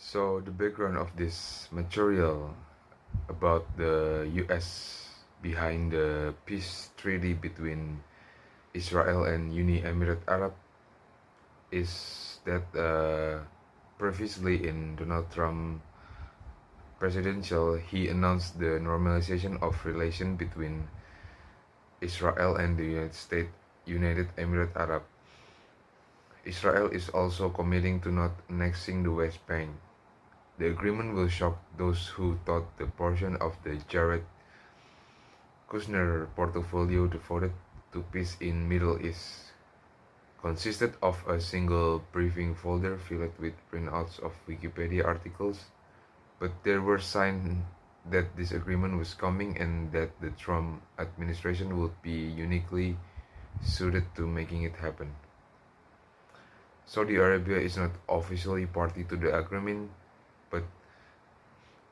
So the background of this material about the US behind the peace treaty between Israel and Uni Emirate Arab is that previously in Donald Trump presidential he announced the normalization of relation between Israel and the United Emirates Arab. Israel is also committing to not annexing the West Bank. The agreement will shock those who thought the portion of the Jared Kushner portfolio devoted to peace in Middle East consisted of a single briefing folder filled with printouts of Wikipedia articles, but there were signs that this agreement was coming and that the Trump administration would be uniquely suited to making it happen. Saudi Arabia is not officially party to the agreement, but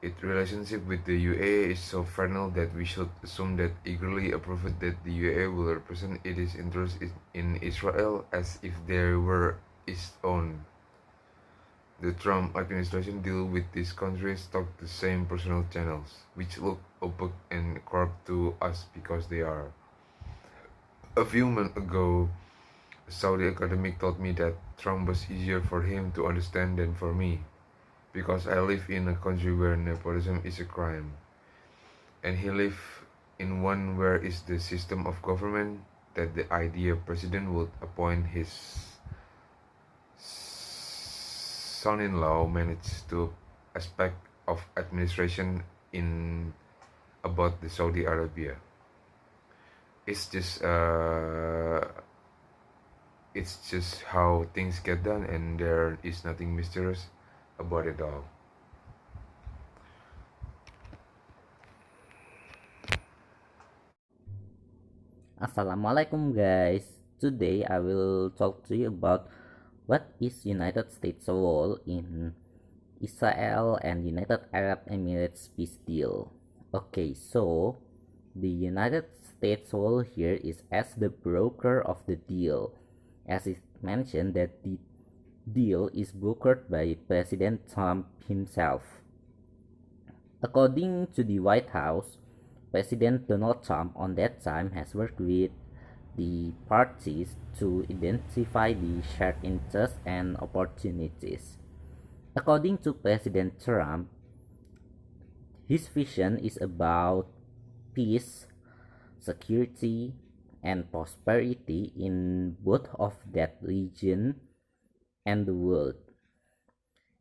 its relationship with the UAE is so friendly that we should assume that eagerly approved that the UAE will represent its interests in Israel as if they were its own. The Trump administration deal with these countries talk the same personal channels, which look opaque and corrupt to us because they are. A few months ago, a Saudi academic told me that Trump was easier for him to understand than for me, because I live in a country where nepotism is a crime, and he live in one where is the system of government that the idea president would appoint his son-in-law manage to aspect of administration in about the Saudi Arabia. It's just how things get done, and there is nothing mysterious about it all. Assalamualaikum guys. Today I will talk to you about what is United States role in Israel and United Arab Emirates peace deal. Okay, so the United States role here is as the broker of the deal. As it mentioned that the deal is brokered by President Trump himself. According to the White House, President Donald Trump on that time has worked with the parties to identify the shared interests and opportunities. According to President Trump, his vision is about peace, security, and prosperity in both of that region and the world.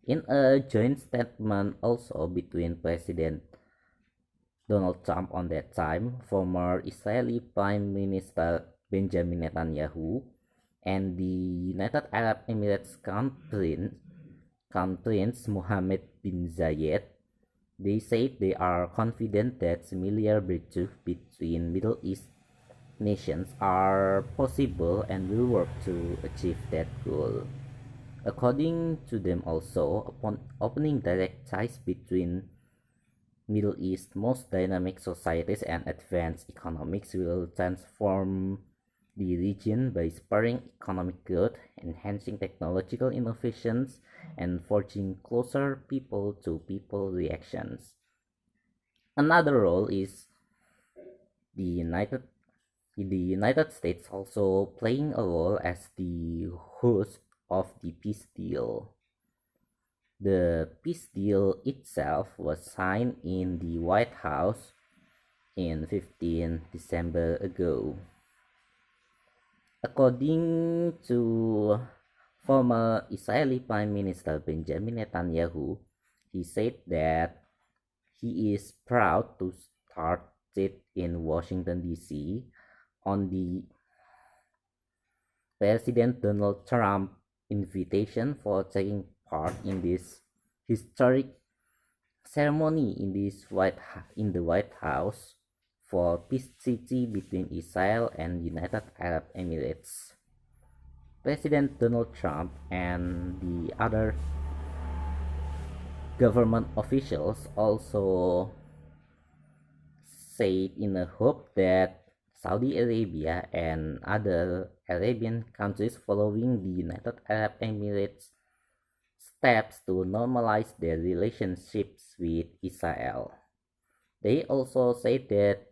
In a joint statement also between President Donald Trump on that time, former Israeli Prime Minister Benjamin Netanyahu, and the United Arab Emirates Crown Prince Mohammed bin Zayed, they said they are confident that similar breakthroughs between Middle East nations are possible and will work to achieve that goal. According to them also, upon opening direct ties between Middle East most dynamic societies and advanced economics will transform the region by spurring economic growth, enhancing technological innovations, and forging closer people-to-people reactions. Another role is the United States also playing a role as the host of the peace deal. The peace deal itself was signed in the White House in 15 December ago. According to former Israeli Prime Minister Benjamin Netanyahu, he said that he is proud to start it in Washington DC on the President Donald Trump invitation for taking part in this historic ceremony in the White House for peace treaty between Israel and United Arab Emirates. President Donald Trump and the other government officials also said in a hope that Saudi Arabia and other Arabian countries following the United Arab Emirates steps to normalize their relationships with Israel. They also said that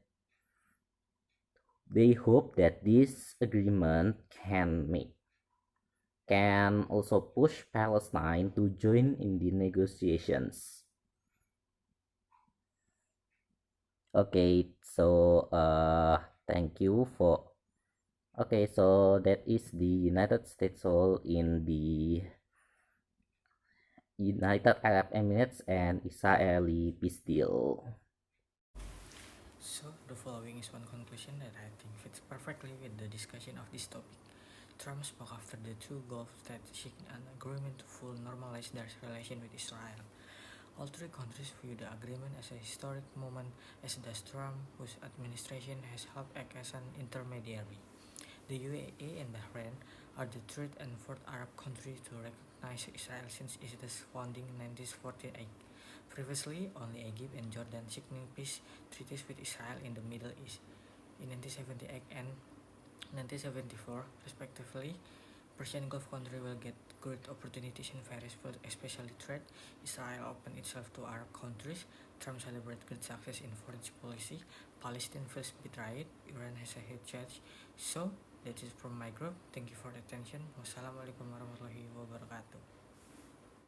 they hope that this agreement can also push Palestine to join in the negotiations. Okay, so thank you for. Okay, so that is the United States role in the United Arab Emirates and Israeli peace deal. So, the following is one conclusion that I think fits perfectly with the discussion of this topic. Trump spoke after the two Gulf states seeking an agreement to fully normalize their relation with Israel. All three countries view the agreement as a historic moment, as does Trump, whose administration has helped act as an intermediary. The UAE and Bahrain are the third and fourth Arab countries to recognize Israel since its founding in 1948. Previously, only Egypt and Jordan signing peace treaties with Israel in the Middle East in 1978 and 1974, respectively. Persian Gulf countries will get great opportunities in various fields, especially trade. Israel opened itself to Arab countries. Trump celebrates great success in foreign policy. Palestine feels betrayed. Iran has a huge challenge. So, that is from my group. Thank you for the attention. Wassalamualaikum warahmatullahi wabarakatuh.